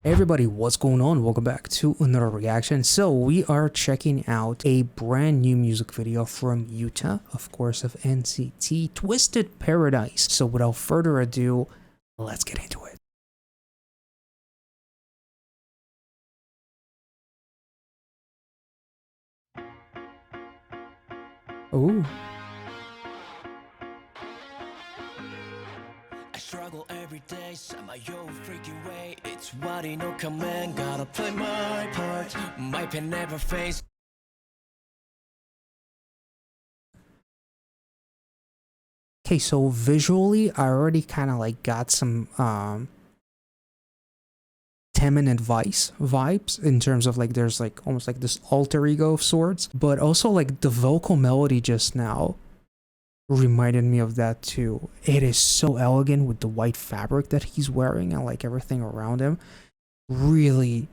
Hey everybody, what's going on? Welcome back to another reaction. So we are checking out a brand new music video from Yuta, of course, of NCT Twisted Paradise. So without further ado, let's get into it. Ooh. I struggle every day, somehow your freaking way. It's what I know, come in, gotta play my part. My pen never face. Okay, so visually, I already kind of like got some 10-minute Vice vibes in terms of like there's like almost like this alter ego of sorts, but also like the vocal melody just now reminded me of that too. It is so elegant with the white fabric that he's wearing and like everything around him. Really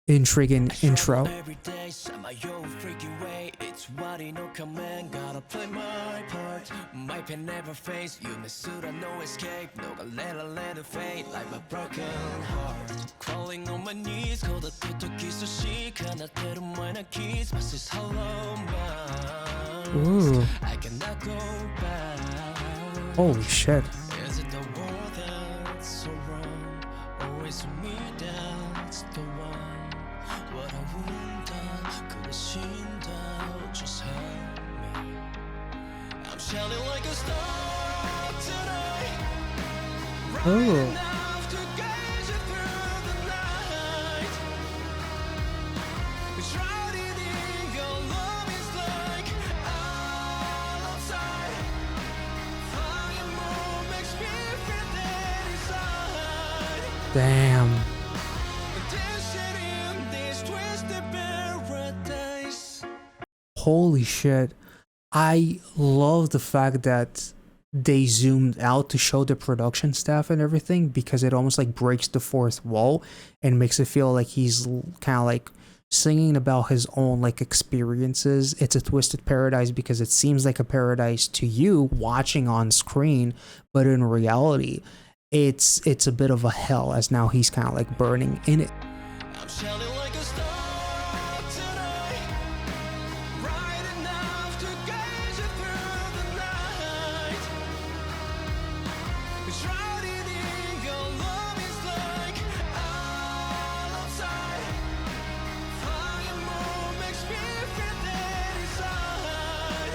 intriguing intro. Every day, somehow your freaking way. It's what I know, come in, gotta play my part. My pen never face. You miss it, no escape. No gonna let it fade like my broken heart. Crawling on my knees, call the to kiss the she cannot tell my keys. But it's hollow Ooh. I cannot go back. Holy shit. Is it the world that's so wrong? Always me that's the one. What I wonder, could have seen that, just help me. I'm shining like a star tonight. Oh. Enough to guide you through the night. Shrouded in your love is like all outside. Fire moon makes me feel that inside. Damn. Dancing in this twisted paradise. Holy shit. I love the fact that they zoomed out to show the production staff and everything, because it almost like breaks the fourth wall and makes it feel like he's kind of like singing about his own like experiences. It's a twisted paradise because it seems like a paradise to you watching on screen, but in reality it's a bit of a hell, as now he's kind of like burning in it. I'm shining like a star tonight. Bright enough to guide you through the night. Shrouded in your love is like all outside. Fire moon makes me feel that inside.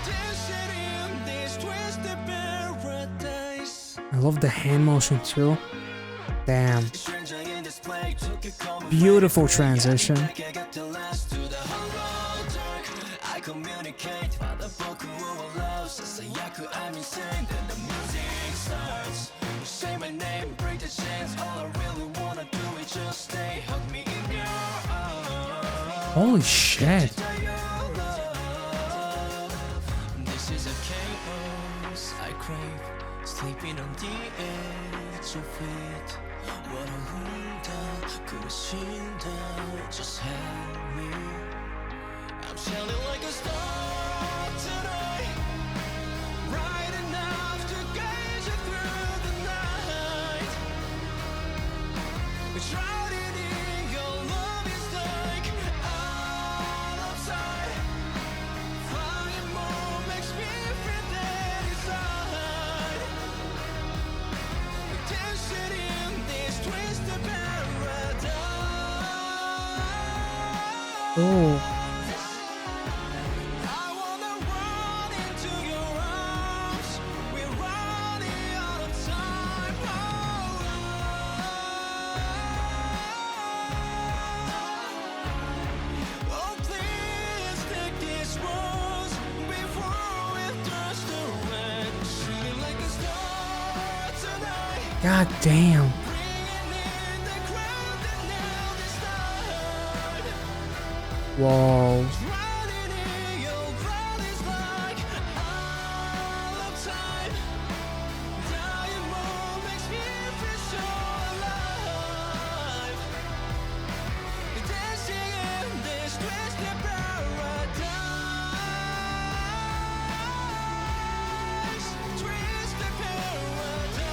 Dancing in this twisted paradise. I love the hand motion too. Damn. Beautiful transition. I communicate the book who allows I'm insane, then the music starts. Say my name, break the chains. All I really wanna do is just stay, hug me in your arms. Holy shit. This is a chaos I crave, sleeping on the edge of it. What a wonder, could have seen that, just help me. I'm shining like a star tonight. Bright enough to guide you through the night. Shrouded in your love is like all outside. Fire moon makes me feel that inside. Dancing in this twisted paradise. Oh. I wanna run into your arms. We're running out of time. Oh, please take these words before it turns to red. Shooting like a star tonight. God damn. Bringing in the crowd that never start. Whoa. Running in your blood is like all of time. Dying moon makes me feel so alive. Dancing in this twisted paradise. Twisted paradise.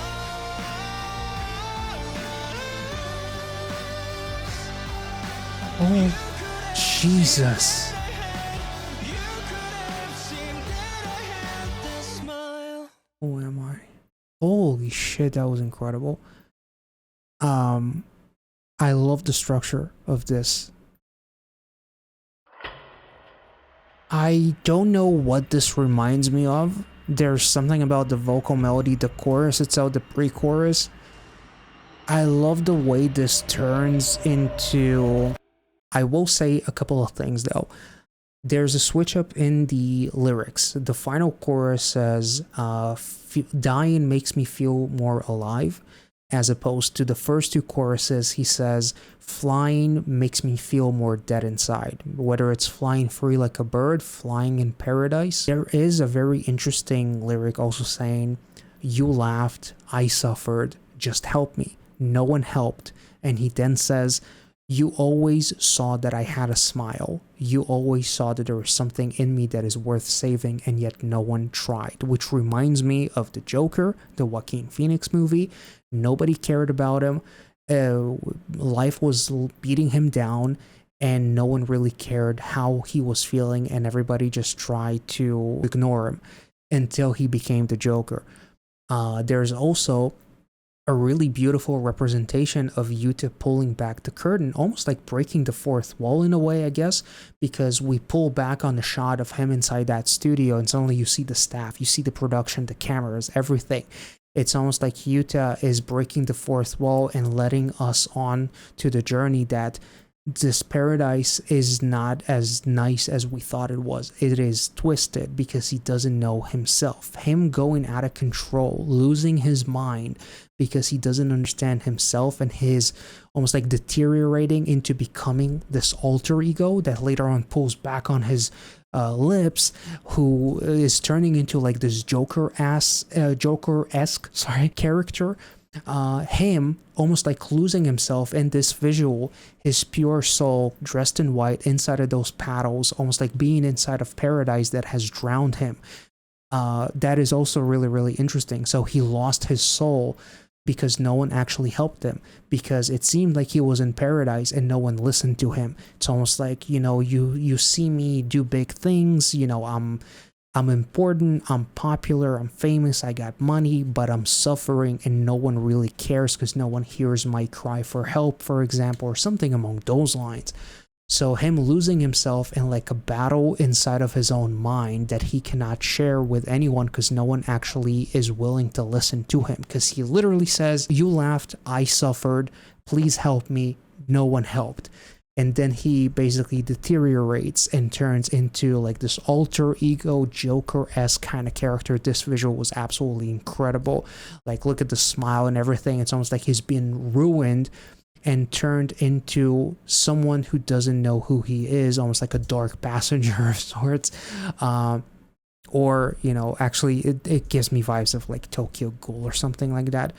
Oh, Jesus. Who am I? Holy shit, that was incredible. Um, I love the structure of this. I don't know what this reminds me of. There's something about the vocal melody, the chorus itself, the pre-chorus. I love the way this turns into... I will say a couple of things though. There's a switch up in the lyrics. The final chorus says, dying makes me feel more alive, as opposed to the first two choruses. He says, flying makes me feel more dead inside. Whether it's flying free like a bird, flying in paradise. There is a very interesting lyric also saying, you laughed, I suffered, just help me. No one helped. And he then says, you always saw that I had a smile. You always saw that there was something in me that is worth saving, and yet no one tried. Which reminds me of the Joker, the Joaquin Phoenix movie. Nobody cared about him. Life was beating him down, and no one really cared how he was feeling, and everybody just tried to ignore him until he became the Joker. There's also a really beautiful representation of Yuta pulling back the curtain, almost like breaking the fourth wall in a way, I guess, because we pull back on the shot of him inside that studio and suddenly you see the staff, you see the production, the cameras, everything. It's almost like Yuta is breaking the fourth wall and letting us on to the journey that this paradise is not as nice as we thought it was. It is twisted because he doesn't know himself. Him going out of control, losing his mind because he doesn't understand himself, and his almost like deteriorating into becoming this alter ego that later on pulls back on his lips, who is turning into like this Joker-esque character. Him almost like losing himself in this visual, his pure soul dressed in white inside of those paddles, almost like being inside of paradise that has drowned him. That is also really, really interesting. So he lost his soul because no one actually helped him, because it seemed like he was in paradise and no one listened to him. It's almost like, you see me do big things, I'm important, I'm popular, I'm famous, I got money, but I'm suffering and no one really cares because no one hears my cry for help, for example, or something along those lines. So him losing himself in like a battle inside of his own mind that he cannot share with anyone because no one actually is willing to listen to him, because he literally says, you laughed, I suffered, please help me, no one helped. And then he basically deteriorates and turns into like this alter ego Joker-esque kind of character. This visual was absolutely incredible. Like, look at the smile and everything. It's almost like he's been ruined and turned into someone who doesn't know who he is, almost like a dark passenger of sorts. Or, actually it gives me vibes of like Tokyo Ghoul or something like that.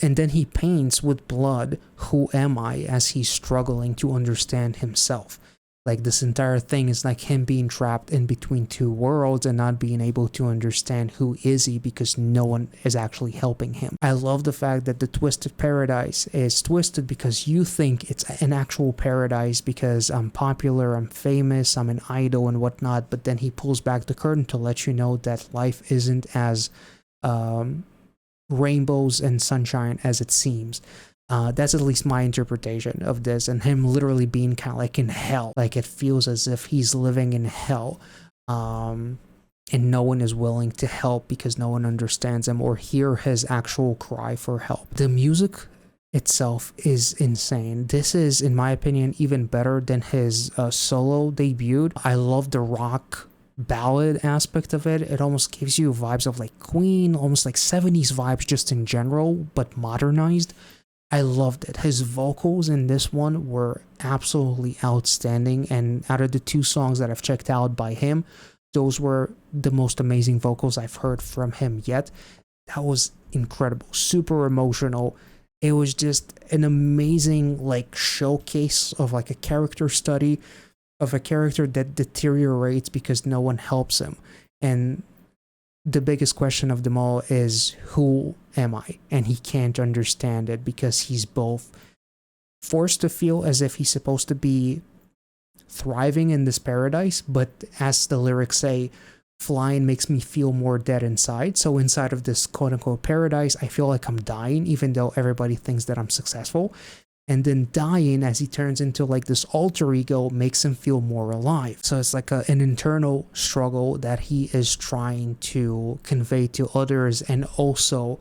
And then he paints with blood, who am I, as he's struggling to understand himself. Like, this entire thing is like him being trapped in between two worlds and not being able to understand who is he because no one is actually helping him. I love the fact that the twisted paradise is twisted because you think it's an actual paradise because I'm popular, I'm famous, I'm an idol and whatnot, but then he pulls back the curtain to let you know that life isn't as rainbows and sunshine as it seems. That's at least my interpretation of this, and him literally being kind of like in hell. Like, it feels as if he's living in hell, and no one is willing to help because no one understands him or hear his actual cry for help. The music itself is insane. This is, in my opinion, even better than his solo debut. I love the rock ballad aspect of it. It almost gives you vibes of like Queen, almost like 70s vibes just in general, but modernized. I loved it. His vocals in this one were absolutely outstanding, and out of the two songs that I've checked out by him, those were the most amazing vocals I've heard from him yet. That was incredible, super emotional. It was just an amazing like showcase of like a character study of a character that deteriorates because no one helps him. And the biggest question of them all is, who am I? And he can't understand it because he's both forced to feel as if he's supposed to be thriving in this paradise, but as the lyrics say, flying makes me feel more dead inside. So inside of this quote unquote paradise, I feel like I'm dying, even though everybody thinks that I'm successful. And then dying, as he turns into like this alter ego, makes him feel more alive. So it's like an internal struggle that he is trying to convey to others. And also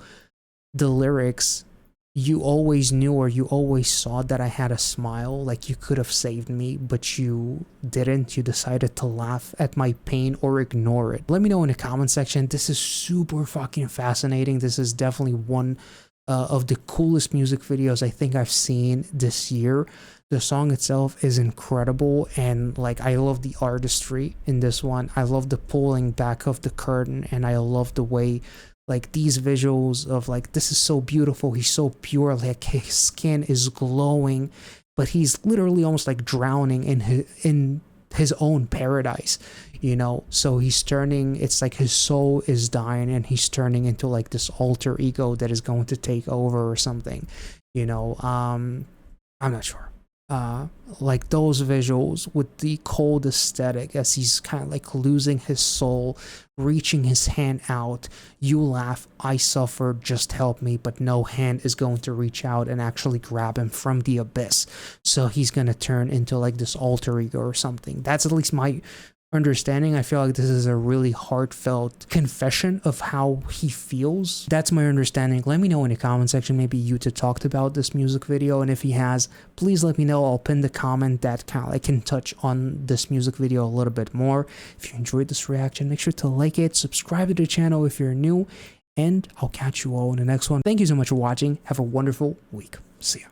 the lyrics, you always knew or you always saw that I had a smile, like you could have saved me, but you didn't. You decided to laugh at my pain or ignore it. Let me know in the comment section. This is super fucking fascinating. This is definitely one of the coolest music videos I think I've seen this year. The song itself is incredible, and like I love the artistry in this one. I love the pulling back of the curtain, and I love the way like these visuals of like, this is so beautiful, he's so pure, like his skin is glowing, but he's literally almost like drowning in his own paradise, you know. So he's turning, it's like his soul is dying and he's turning into like this alter ego that is going to take over or something, you know. I'm not sure. Like those visuals with the cold aesthetic as he's kind of like losing his soul, reaching his hand out. You laugh, I suffer, just help me, but no hand is going to reach out and actually grab him from the abyss. So he's gonna turn into like this alter ego or something. That's at least my understanding. I feel like this is a really heartfelt confession of how he feels. That's my understanding. Let me know in the comment section. Maybe Yuta talked about this music video, and if he has, please let me know. I'll pin the comment that kind of I can touch on this music video a little bit more. If you enjoyed this reaction, make sure to like it, subscribe to the channel if you're new, and I'll catch you all in the next one. Thank you so much for watching. Have a wonderful week. See ya.